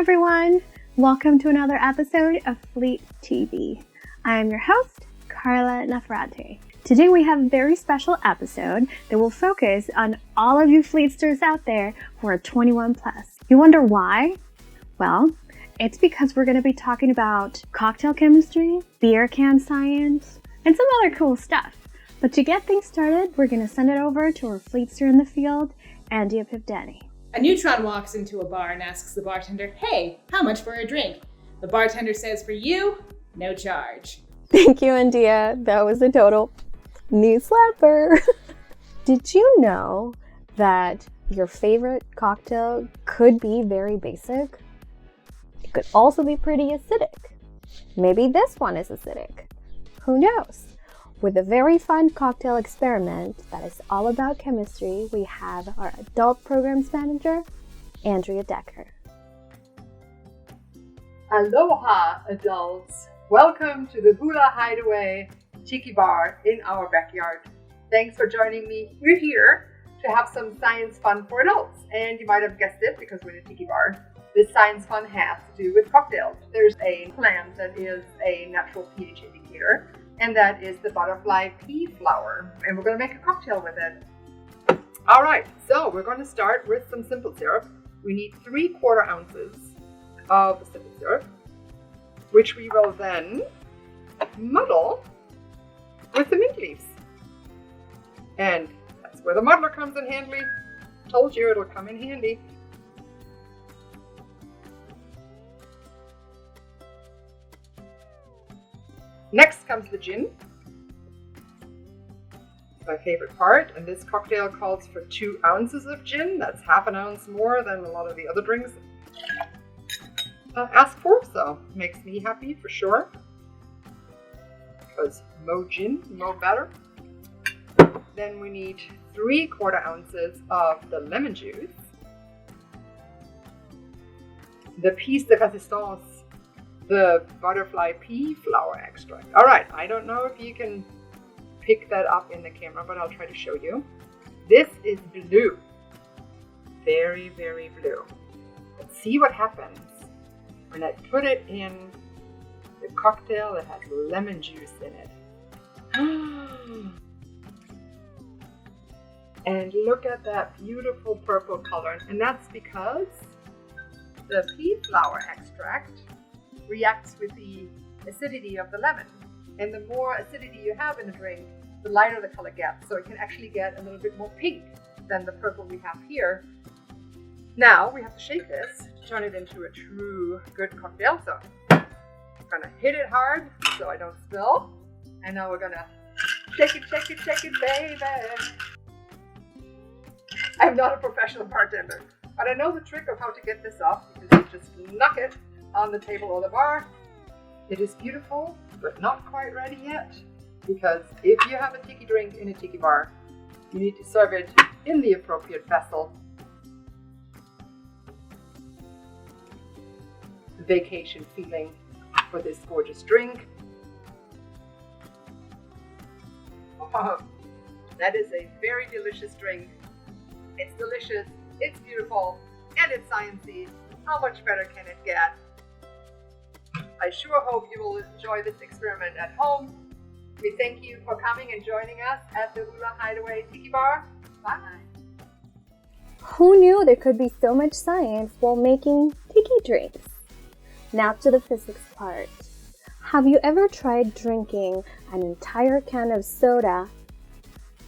everyone! Welcome to another episode of FLEETtv. I am your host, Carla Nafarate. Today we have a very special episode that will focus on all of you Fleetsters out there who are 21 plus. You wonder why? Well, it's because we're going to be talking about cocktail chemistry, beer can science, and some other cool stuff. But to get things started, we're going to send it over to our Fleetster in the field, Andia. A neutron walks into a bar and asks the bartender, "Hey, how much for a drink?" The bartender says, "For you, no charge." Thank you, Andia. That was a total knee slapper. Did you know that your favorite cocktail could be very basic? It could also be pretty acidic. Maybe this one is acidic. Who knows? With a very fun cocktail experiment that is all about chemistry, we have our adult programs manager, Andrea Decker. Aloha, adults. Welcome to the Hula Hideaway Tiki Bar in our backyard. Thanks for joining me. We're here to have some science fun for adults. And you might have guessed it because we're in a tiki bar. This science fun has to do with cocktails. There's a plant that is a natural pH indicator, and that is the butterfly pea flower. And we're going to make a cocktail with it. All right, so we're going to start with some simple syrup. We need 3/4 ounces of the simple syrup, which we will then muddle with the mint leaves. And that's where the muddler comes in handy. Told you it'll come in handy. Next comes the gin. It's my favorite part, and this cocktail calls for 2 ounces of gin. That's half an ounce more than a lot of the other drinks ask for, so makes me happy for sure. Because mo gin, mo better. Then we need 3/4 ounces of the lemon juice, the piece de resistance, the butterfly pea flower extract. All right, I don't know if you can pick that up in the camera, but I'll try to show you. This is blue. Very, very blue. Let's see what happens when I put it in the cocktail that has lemon juice in it. And look at that beautiful purple color. And that's because the pea flower extract reacts with the acidity of the lemon. And the more acidity you have in a drink, the lighter the color gets. So it can actually get a little bit more pink than the purple we have here. Now we have to shake this to turn it into a true good cocktail. So I'm gonna hit it hard so I don't spill. And now we're gonna shake it, shake it, shake it, baby. I'm not a professional bartender, but I know the trick of how to get this off, because you just knock it on the table or the bar. It is beautiful, but not quite ready yet, because if you have a tiki drink in a tiki bar, you need to serve it in the appropriate vessel. Vacation feeling for this gorgeous drink. Oh, that is a very delicious drink. It's delicious, it's beautiful, and it's sciencey. How much better can it get? I sure hope you will enjoy this experiment at home. We thank you for coming and joining us at the Hula Hideaway Tiki Bar. Bye. Who knew there could be so much science while making tiki drinks? Now to the physics part. Have you ever tried drinking an entire can of soda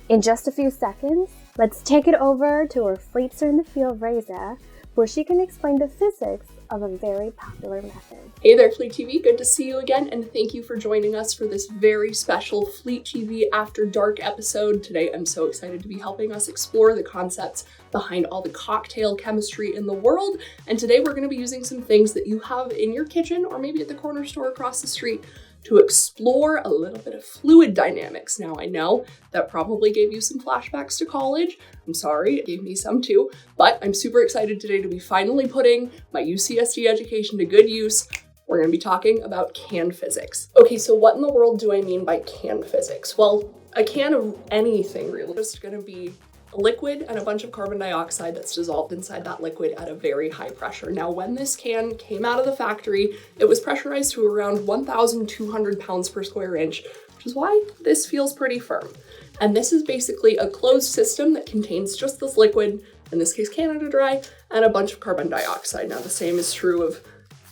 in just a few seconds? Let's take it over to our Fleetster in the field, Raiza, where she can explain the physics of a very popular method. Hey there, FLEETtv. Good to see you again, and thank you for joining us for this very special FLEETtv After Dark episode. Today, I'm so excited to be helping us explore the concepts behind all the cocktail chemistry in the world. And today, we're going to be using some things that you have in your kitchen or maybe at the corner store across the street to explore a little bit of fluid dynamics. Now, I know that probably gave you some flashbacks to college. I'm sorry, it gave me some too, but I'm super excited today to be finally putting my UCSD education to good use. We're going to be talking about can physics. Okay, so what in the world do I mean by can physics? Well, a can of anything really. Just going to be liquid and a bunch of carbon dioxide that's dissolved inside that liquid at a very high pressure. Now, when this can came out of the factory, it was pressurized to around 1,200 pounds per square inch, which is why this feels pretty firm. And this is basically a closed system that contains just this liquid, in this case Canada Dry, and a bunch of carbon dioxide. Now, the same is true of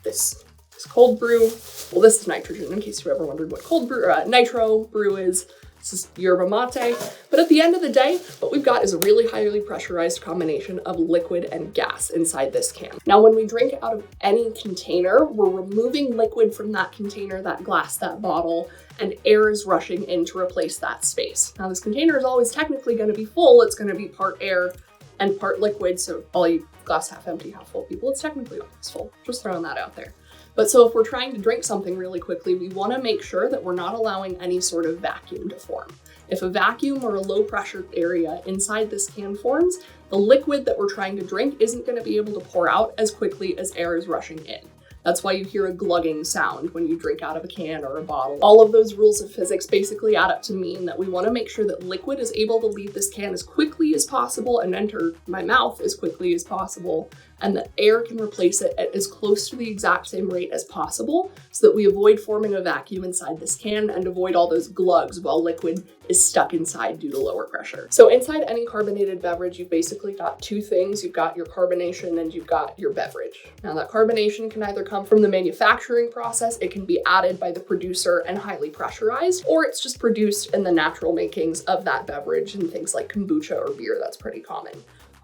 this cold brew. Well, this is nitrogen, in case you ever wondered what cold brew, nitro brew is. This is yerba mate. But at the end of the day, what we've got is a really highly pressurized combination of liquid and gas inside this can. Now, when we drink out of any container, we're removing liquid from that container, that glass, that bottle, and air is rushing in to replace that space. Now, this container is always technically going to be full. It's going to be part air and part liquid. So all you glass half empty, half full people, it's technically always full. Just throwing that out there. But so if we're trying to drink something really quickly, we want to make sure that we're not allowing any sort of vacuum to form. If a vacuum or a low pressure area inside this can forms, the liquid that we're trying to drink isn't going to be able to pour out as quickly as air is rushing in. That's why you hear a glugging sound when you drink out of a can or a bottle. All of those rules of physics basically add up to mean that we want to make sure that liquid is able to leave this can as quickly as possible and enter my mouth as quickly as possible, and that air can replace it at as close to the exact same rate as possible so that we avoid forming a vacuum inside this can and avoid all those glugs while liquid is stuck inside due to lower pressure. So inside any carbonated beverage, you've basically got two things. You've got your carbonation and you've got your beverage. Now, that carbonation can either come from the manufacturing process, it can be added by the producer and highly pressurized, or it's just produced in the natural makings of that beverage and things like kombucha or beer. That's pretty common.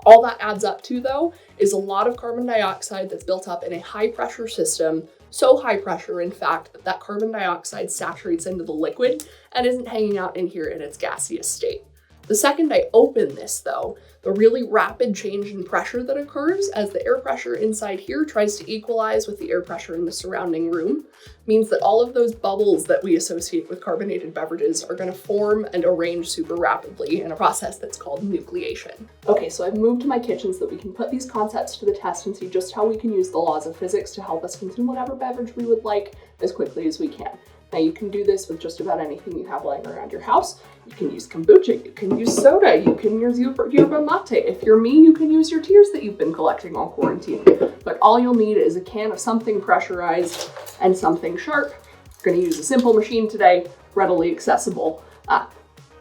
All that adds up to, though, is a lot of carbon dioxide that's built up in a high pressure system, so high pressure, in fact, that that carbon dioxide saturates into the liquid and isn't hanging out in here in its gaseous state. The second I open this, though, the really rapid change in pressure that occurs as the air pressure inside here tries to equalize with the air pressure in the surrounding room means that all of those bubbles that we associate with carbonated beverages are going to form and arrange super rapidly in a process that's called nucleation. Okay, so I've moved to my kitchen so that we can put these concepts to the test and see just how we can use the laws of physics to help us consume whatever beverage we would like as quickly as we can. Now, you can do this with just about anything you have lying around your house. You can use kombucha, you can use soda, you can use yerba mate. If you're me, you can use your tears that you've been collecting all quarantine. But all you'll need is a can of something pressurized and something sharp. We're gonna use a simple machine today, readily accessible,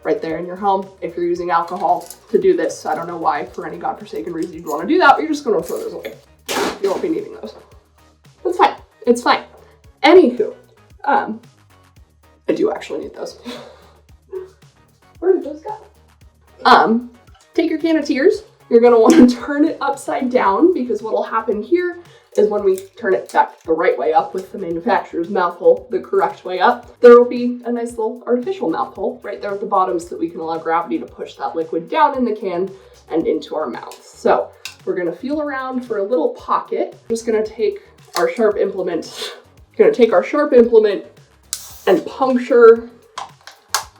right there in your home. If you're using alcohol to do this, I don't know why, for any godforsaken reason you'd wanna do that, but you're just gonna throw those away. You won't be needing those. That's fine, it's fine. Anywho, I do actually need those. Where did those go? Take your can of tears. You're gonna want to turn it upside down because what'll happen here is when we turn it back the right way up with the manufacturer's mouth hole, the correct way up, there will be a nice little artificial mouth hole right there at the bottom so that we can allow gravity to push that liquid down in the can and into our mouths. So we're gonna feel around for a little pocket. I'm just gonna take our sharp implement, and puncture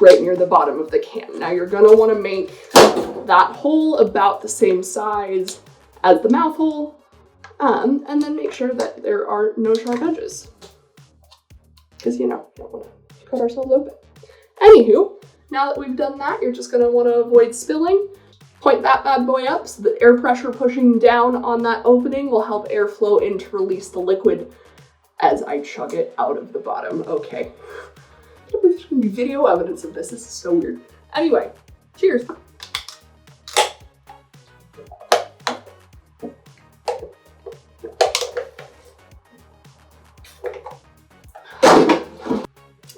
right near the bottom of the can. Now, you're gonna wanna make that hole about the same size as the mouth hole, and then make sure that there are no sharp edges. Because, you know, we don't wanna cut ourselves open. Anywho, now that we've done that, you're just gonna wanna avoid spilling. Point that bad boy up so that air pressure pushing down on that opening will help airflow in to release the liquid as I chug it out of the bottom. Okay. I can't believe there's gonna be video evidence of this. This is so weird. Anyway, cheers.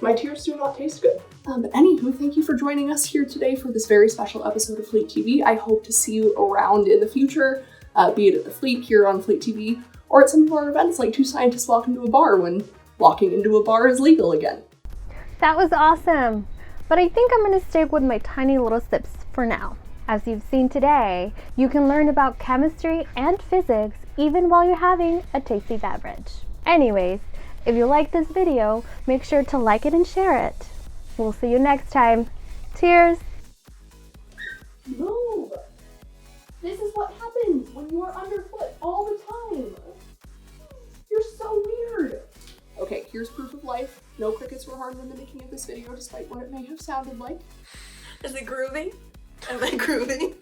My tears do not taste good. But anywho, thank you for joining us here today for this very special episode of Fleet TV. I hope to see you around in the future, be it at the Fleet here on Fleet TV, or at some of our events like Two Scientists Walk Into a Bar when walking into a bar is legal again. That was awesome. But I think I'm going to stick with my tiny little sips for now. As you've seen today, you can learn about chemistry and physics even while you're having a tasty beverage. Anyways, if you like this video, make sure to like it and share it. We'll see you next time. Cheers! Move! This is what happens when you are underfoot all the time. You're so weird. Okay, here's proof of life. No crickets were harmed in the making of this video, despite what it may have sounded like. Is it groovy? Am I groovy?